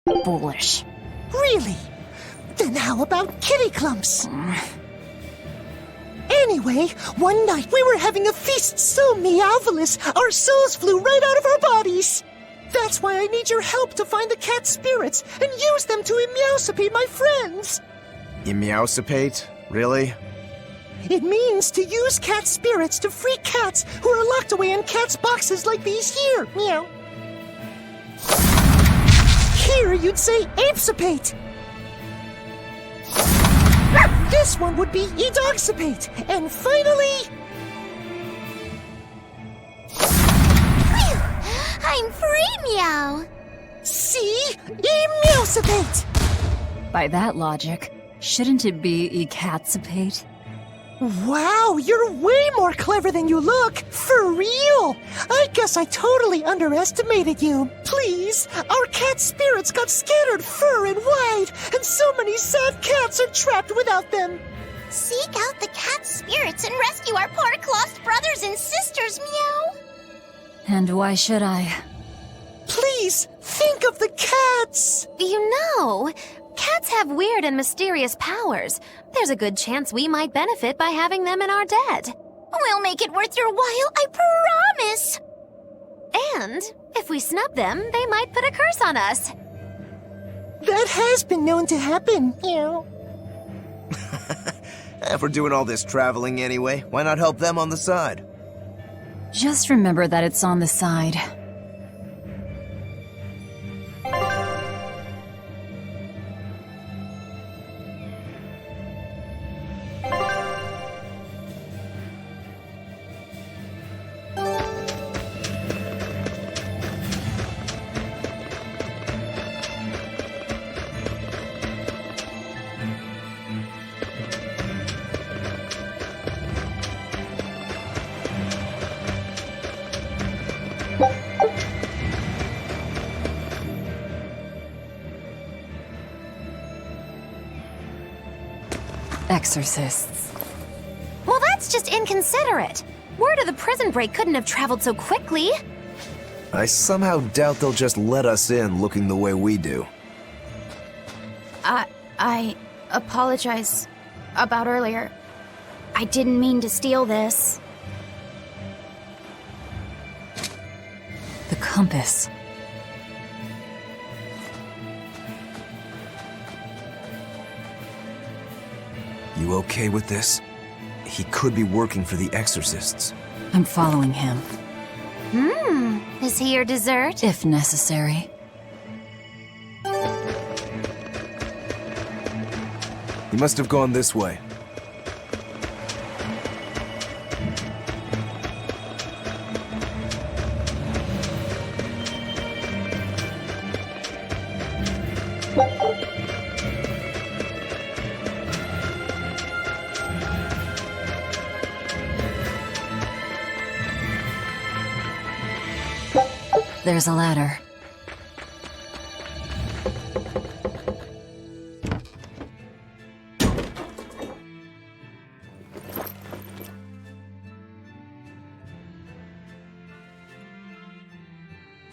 Foolish. Really? Then how about kitty clumps? Anyway, one night we were having a feast so meowvelous, our souls flew right out of our bodies. That's why I need your help to find the cat spirits and use them to meowsipate my friends. Meowsipate? Really? It means to use cat spirits to free cats who are locked away in cats' boxes like these here. Meow. Here you'd say apesipate. This one would be edogsipate. And finally... Phew! I'm free, Meow! See? Meowsipate! By that logic, shouldn't it be ecatsipate? Wow, you're way more clever than you look! For real! I guess I totally underestimated you. Please, our cat spirits got scattered far and wide, and so many sad cats are trapped without them. Seek out the cat spirits and rescue our poor lost brothers and sisters, Meow! And why should I? Please, think of the cats! You know, cats have weird and mysterious powers. There's a good chance we might benefit by having them in our debt. We'll make it worth your while, I promise! And if we snub them, they might put a curse on us. That has been known to happen, Meow. If we're doing all this traveling anyway, why not help them on the side? Just remember that it's on the side. Exorcists. Well, that's just inconsiderate. Word of the prison break couldn't have traveled so quickly. I somehow doubt they'll just let us in looking the way we do. I apologize about earlier. I didn't mean to steal this. The compass. You okay with this? He could be working for the exorcists. I'm following him, Is he your dessert? if necessary. He must have gone this way. There's a ladder.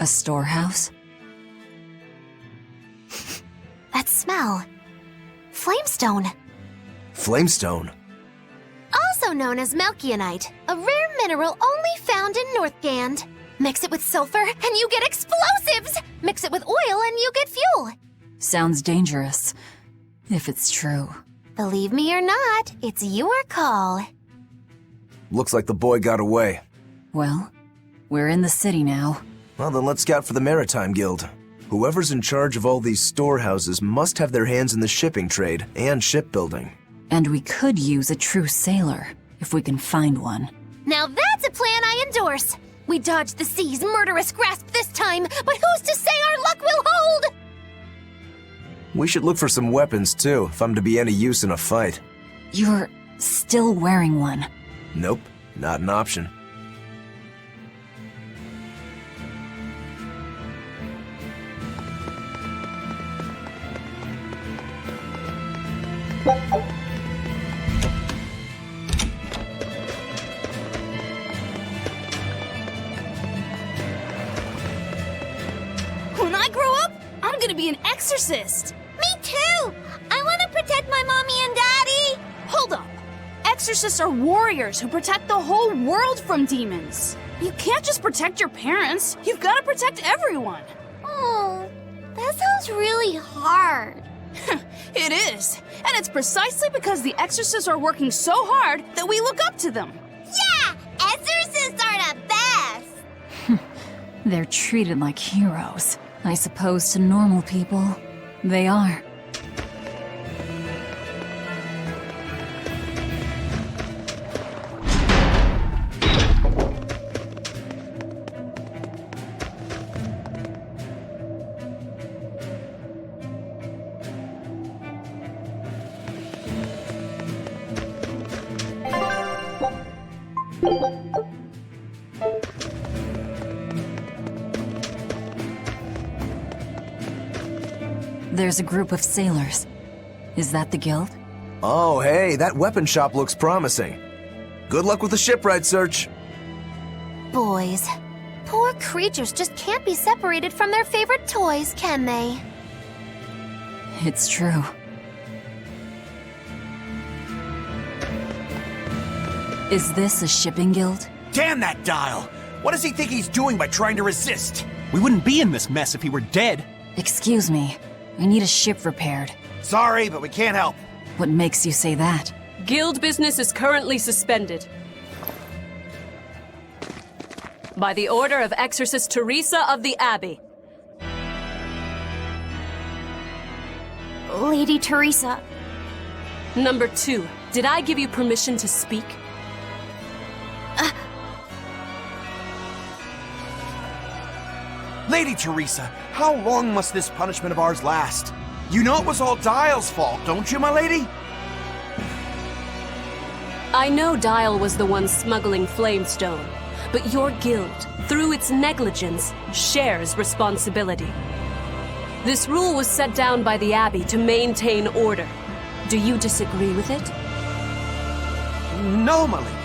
A storehouse? That smell. Flamestone. Flamestone? Also known as Melchionite, a rare mineral only found in Northgand. Mix it with sulfur and you get explosives! Mix it with oil and you get fuel! Sounds dangerous, if it's true. Believe me or not, it's your call. Looks like the boy got away. Well, we're in the city now. Well, then let's scout for the Maritime Guild. Whoever's in charge of all these storehouses must have their hands in the shipping trade and shipbuilding. And we could use a true sailor, if we can find one. Now that's a plan I endorse! We dodged the sea's murderous grasp this time, but who's to say our luck will hold? We should look for some weapons, too, if I'm to be any use in a fight. You're still wearing one. Nope, not an option. When I grow up, I'm gonna be an exorcist! Me too! I want to protect my mommy and daddy! Hold up! Exorcists are warriors who protect the whole world from demons! You can't just protect your parents, you've gotta protect everyone! Oh, that sounds really hard. It is! And it's precisely because the exorcists are working so hard that we look up to them! Yeah! Exorcists are the best! They're treated like heroes. I suppose to normal people, they are. There's a group of sailors. Is that the guild? Oh, hey, that weapon shop looks promising. Good luck with the shipwright search. Boys, poor creatures just can't be separated from their favorite toys, can they? It's true. Is this a shipping guild? Damn that dial! What does he think he's doing by trying to resist? We wouldn't be in this mess if he were dead. Excuse me. I need a ship repaired. Sorry, but we can't help. What makes you say that? Guild business is currently suspended. By the order of Exorcist Teresa of the Abbey. Lady Teresa. Number 2, did I give you permission to speak? Lady Teresa, how long must this punishment of ours last? You know it was all Dial's fault, don't you, my lady? I know Dial was the one smuggling Flamestone, but your guild, through its negligence, shares responsibility. This rule was set down by the Abbey to maintain order. Do you disagree with it? No, my lady.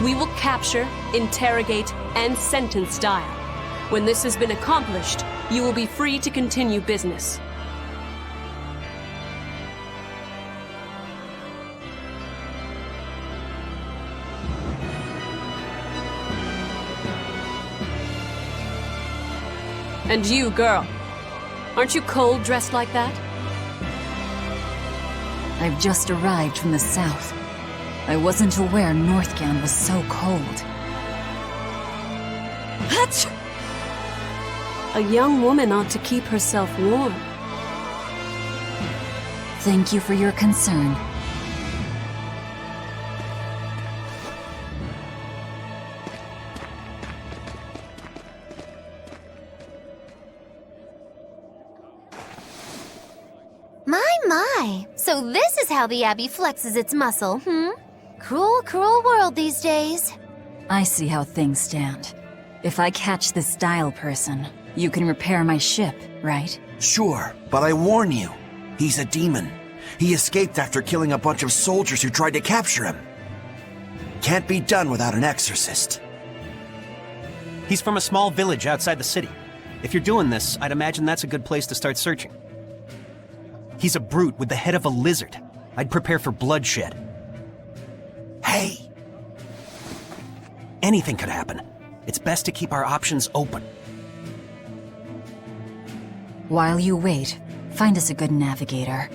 We will capture, interrogate, and sentence Dial. When this has been accomplished, you will be free to continue business. And you, girl, aren't you cold dressed like that? I've just arrived from the south. I wasn't aware Northgown was so cold. Hatch! A young woman ought to keep herself warm. Thank you for your concern. My. So this is how the Abbey flexes its muscle, Cruel, cruel world these days. I see how things stand. If I catch this Dial person, you can repair my ship, right? Sure, but I warn you, he's a demon. He escaped after killing a bunch of soldiers who tried to capture him. Can't be done without an exorcist. He's from a small village outside the city. If you're doing this, I'd imagine that's a good place to start searching. He's a brute with the head of a lizard. I'd prepare for bloodshed. Hey! Anything could happen. It's best to keep our options open. While you wait, find us a good navigator.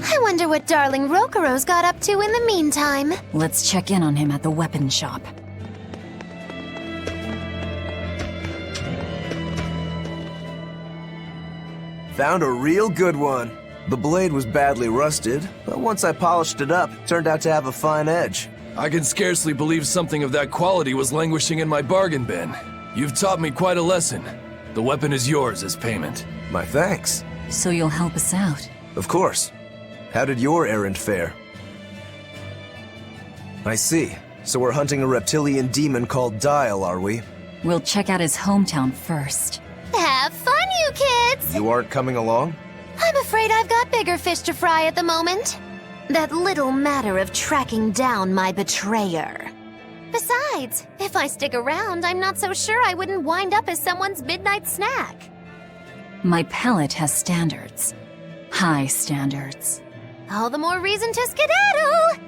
I wonder what darling Rokuro's got up to in the meantime. Let's check in on him at the weapon shop. Found a real good one. The blade was badly rusted, but once I polished it up, it turned out to have a fine edge. I can scarcely believe something of that quality was languishing in my bargain bin. You've taught me quite a lesson. The weapon is yours as payment. My thanks. So you'll help us out? Of course. How did your errand fare? I see. So we're hunting a reptilian demon called Dial, are we? We'll check out his hometown first. Have fun, you kids! You aren't coming along? I'm afraid I've got bigger fish to fry at the moment. That little matter of tracking down my betrayer. Besides, if I stick around, I'm not so sure I wouldn't wind up as someone's midnight snack. My palate has standards. High standards. All the more reason to skedaddle!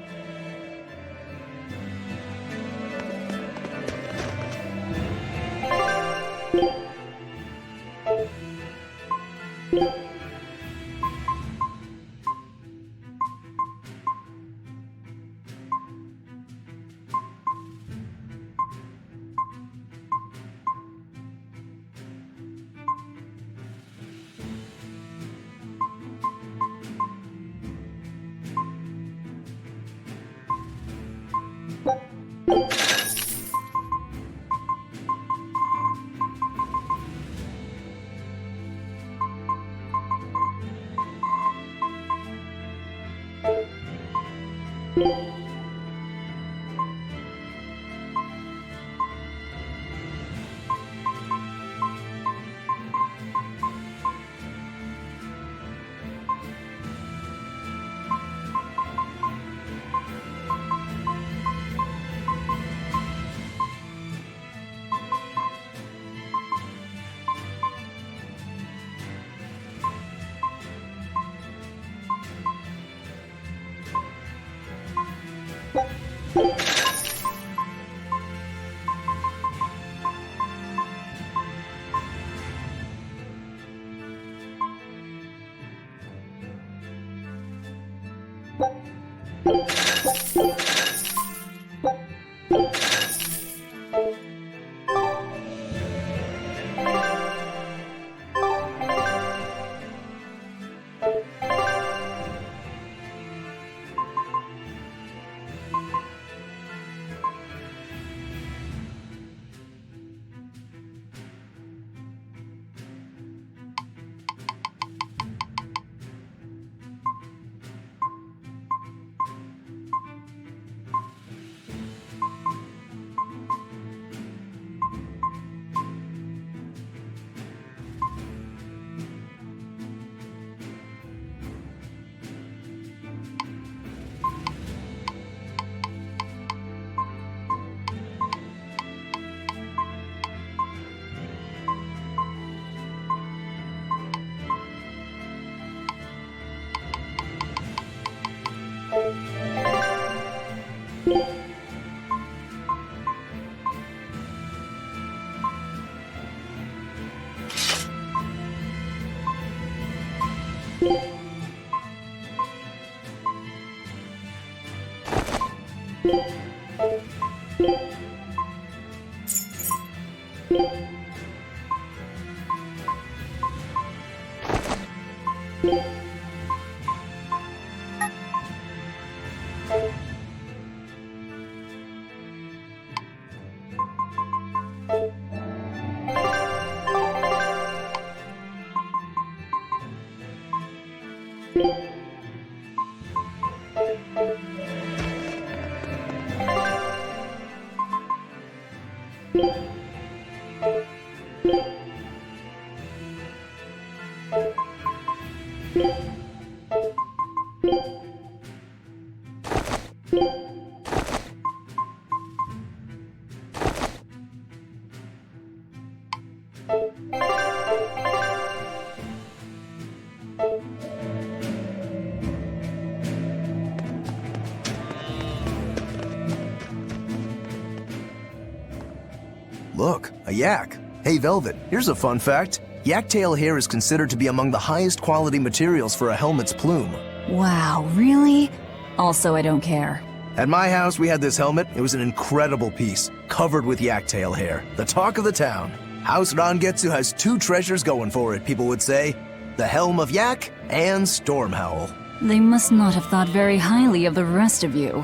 Look, a yak. Hey, Velvet, here's a fun fact. Yak tail hair is considered to be among the highest quality materials for a helmet's plume. Wow, really? Also, I don't care. At my house, we had this helmet. It was an incredible piece, covered with yak tail hair. The talk of the town. House Rangetsu has two treasures going for it, people would say. The Helm of Yak and Stormhowl. They must not have thought very highly of the rest of you.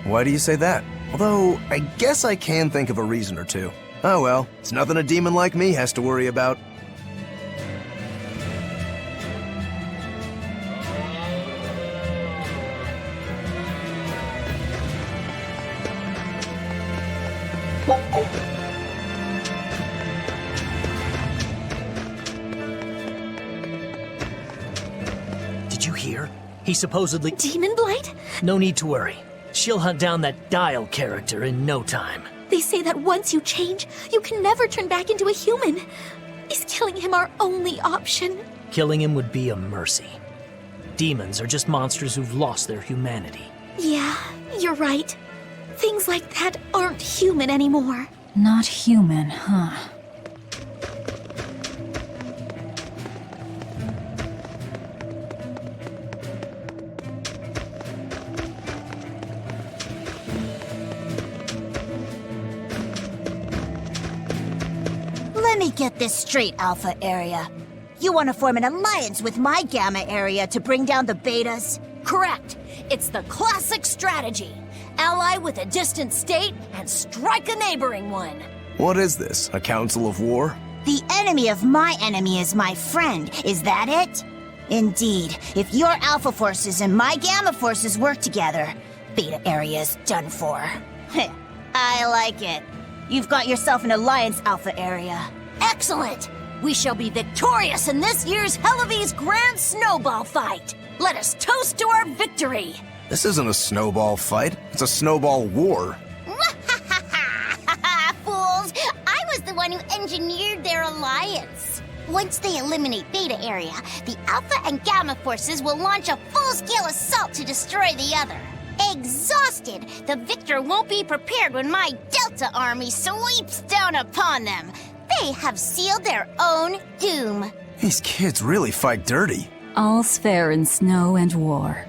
Why do you say that? Although, I guess I can think of a reason or two. Oh well, it's nothing a demon like me has to worry about. Did you hear? He supposedly... Demon Blight? No need to worry. She'll hunt down that Dial character in no time. They say that once you change, you can never turn back into a human. Is killing him our only option? Killing him would be a mercy. Demons are just monsters who've lost their humanity. Yeah, you're right. Things like that aren't human anymore. Not human, huh? Let me get this straight, Alpha Area. You want to form an alliance with my Gamma Area to bring down the Betas? Correct. It's the classic strategy. Ally with a distant state and strike a neighboring one. What is this, a council of war? The enemy of my enemy is my friend. Is that it? Indeed. If your Alpha forces and my Gamma forces work together, Beta Area is done for. I like it. You've got yourself an alliance, Alpha Area. Excellent! We shall be victorious in this year's Hellevese Grand Snowball Fight. Let us toast to our victory. This isn't a snowball fight. It's a snowball war. Fools! I was the one who engineered their alliance. Once they eliminate Beta Area, the Alpha and Gamma forces will launch a full-scale assault to destroy the other. Exhausted, the victor won't be prepared when my Delta army sweeps down upon them. They have sealed their own doom. These kids really fight dirty. All's fair in snow and war.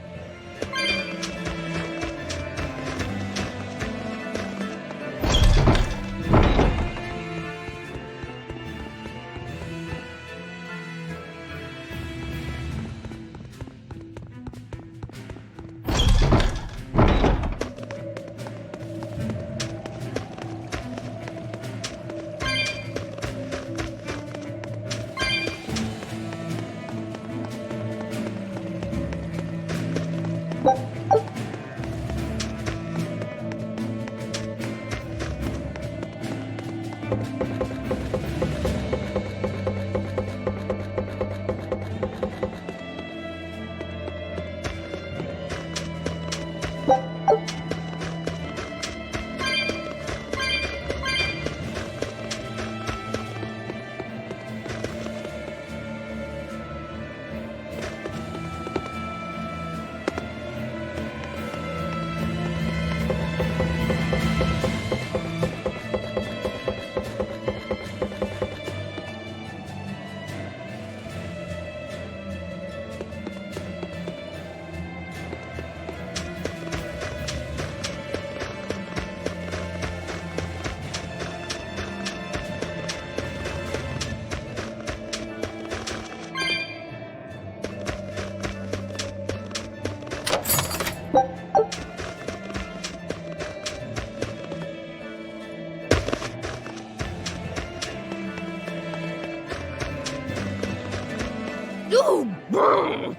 Ooh,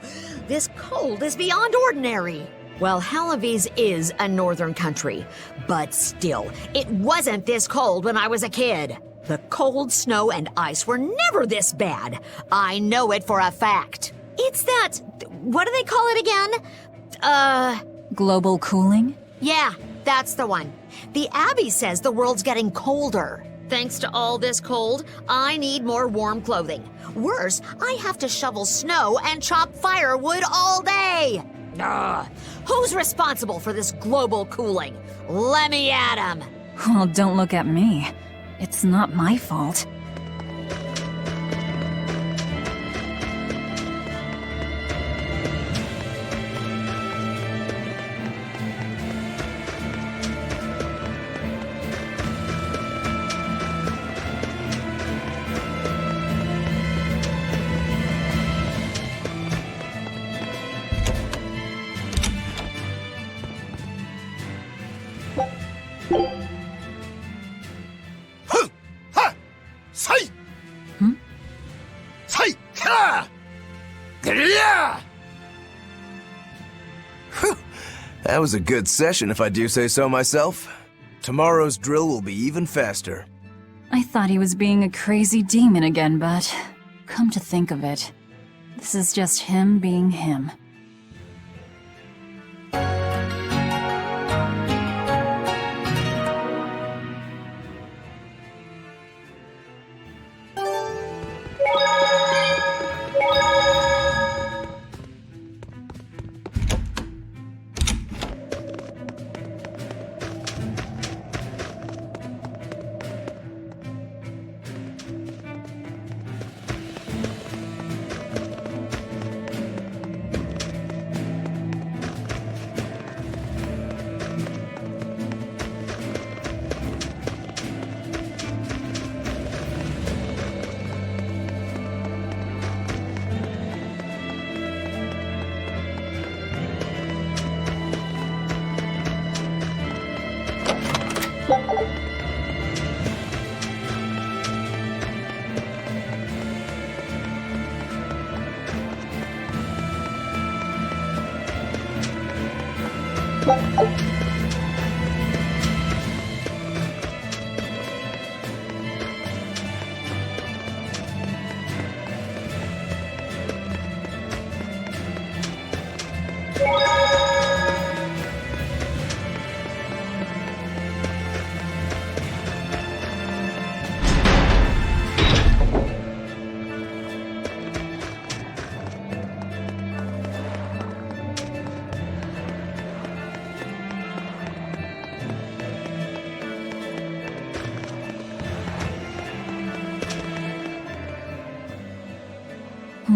this cold is beyond ordinary. Well, Hellevese is a northern country, but still, it wasn't this cold when I was a kid. The cold, snow, and ice were never this bad. I know it for a fact. It's that... what do they call it again? Global cooling? Yeah, that's the one. The Abbey says the world's getting colder. Thanks to all this cold, I need more warm clothing. Worse, I have to shovel snow and chop firewood all day. Ugh. Who's responsible for this global cooling? Let me at 'em. Well, don't look at me. It's not my fault. That was a good session, if I do say so myself. Tomorrow's drill will be even faster. I thought he was being a crazy demon again, but come to think of it, this is just him being him.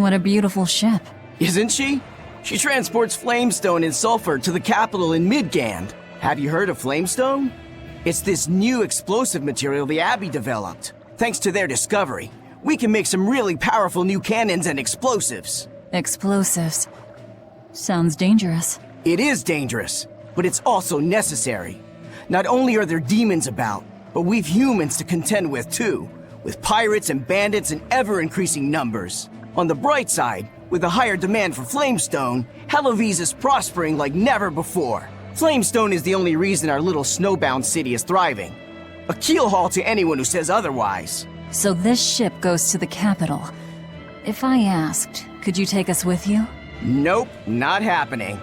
What a beautiful ship. Isn't she? She transports flamestone and sulfur to the capital in Midgand. Have you heard of flamestone? It's this new explosive material the Abbey developed. Thanks to their discovery, we can make some really powerful new cannons and explosives. Explosives. Sounds dangerous. It is dangerous, but it's also necessary. Not only are there demons about, but we've humans to contend with too, with pirates and bandits in ever-increasing numbers. On the bright side, with a higher demand for flamestone, Hellawes is prospering like never before. Flamestone is the only reason our little snowbound city is thriving. A keelhaul to anyone who says otherwise. So this ship goes to the capital. If I asked, could you take us with you? Nope, not happening.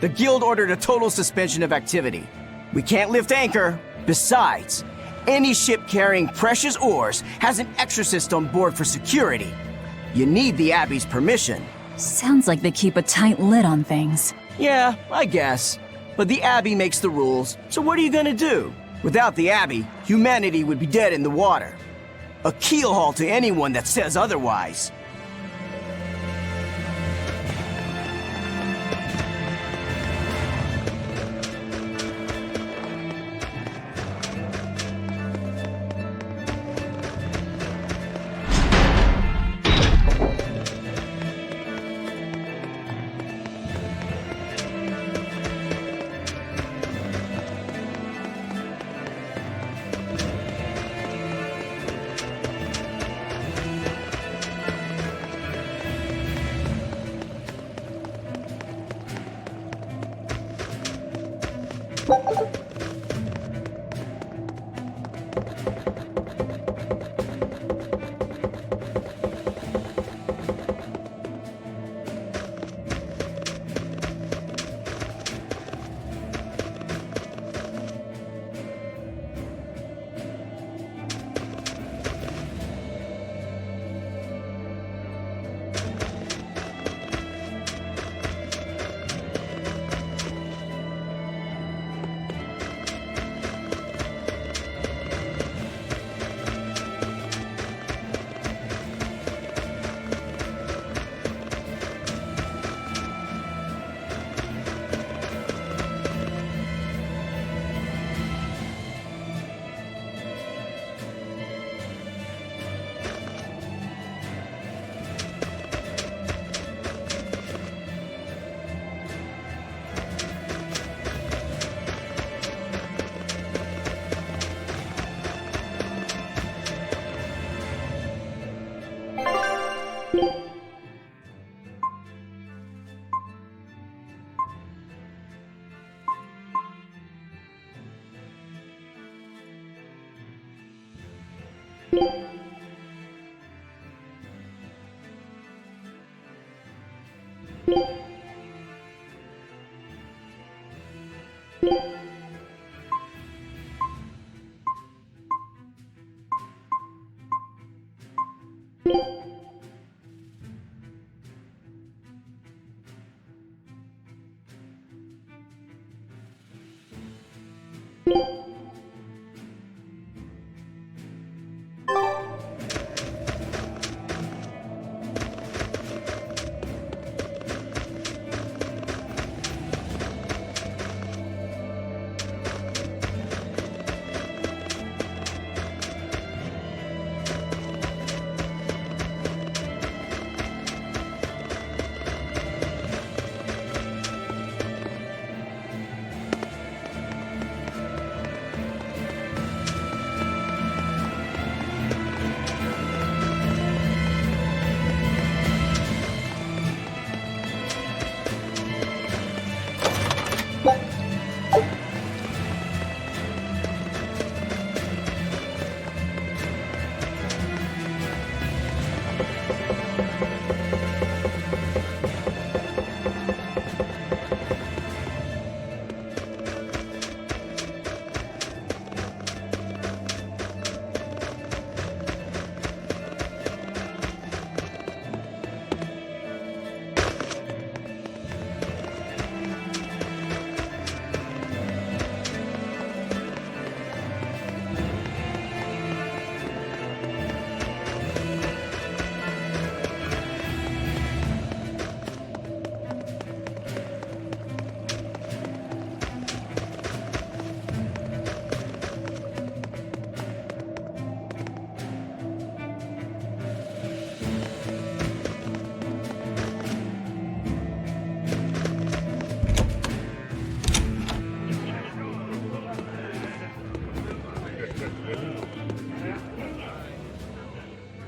The guild ordered a total suspension of activity. We can't lift anchor. Besides, any ship carrying precious ores has an exorcist on board for security. You need the Abbey's permission. Sounds like they keep a tight lid on things. Yeah, I guess. But the Abbey makes the rules, so what are you gonna do? Without the Abbey, humanity would be dead in the water. A keelhaul to anyone that says otherwise.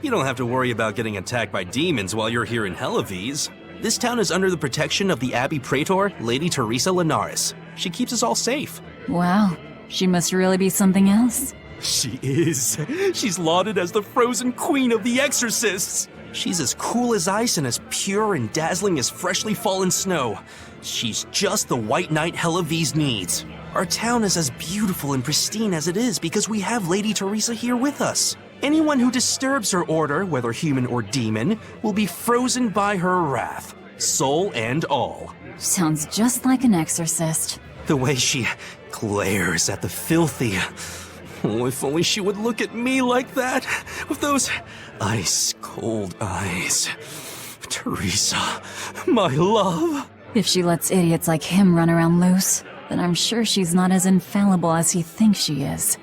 You don't have to worry about getting attacked by demons while you're here in Helavies. This town is under the protection of the Abbey Praetor, Lady Teresa Linares. She keeps us all safe. Wow, she must really be something else. She is. She's lauded as the frozen queen of the exorcists. She's as cool as ice and as pure and dazzling as freshly fallen snow. She's just the white knight Helavies needs. Our town is as beautiful and pristine as it is because we have Lady Teresa here with us. Anyone who disturbs her order, whether human or demon, will be frozen by her wrath, soul and all. Sounds just like an exorcist. The way she glares at the filthy. Oh, if only she would look at me like that, with those ice-cold eyes. Teresa, my love. If she lets idiots like him run around loose, then I'm sure she's not as infallible as he thinks she is.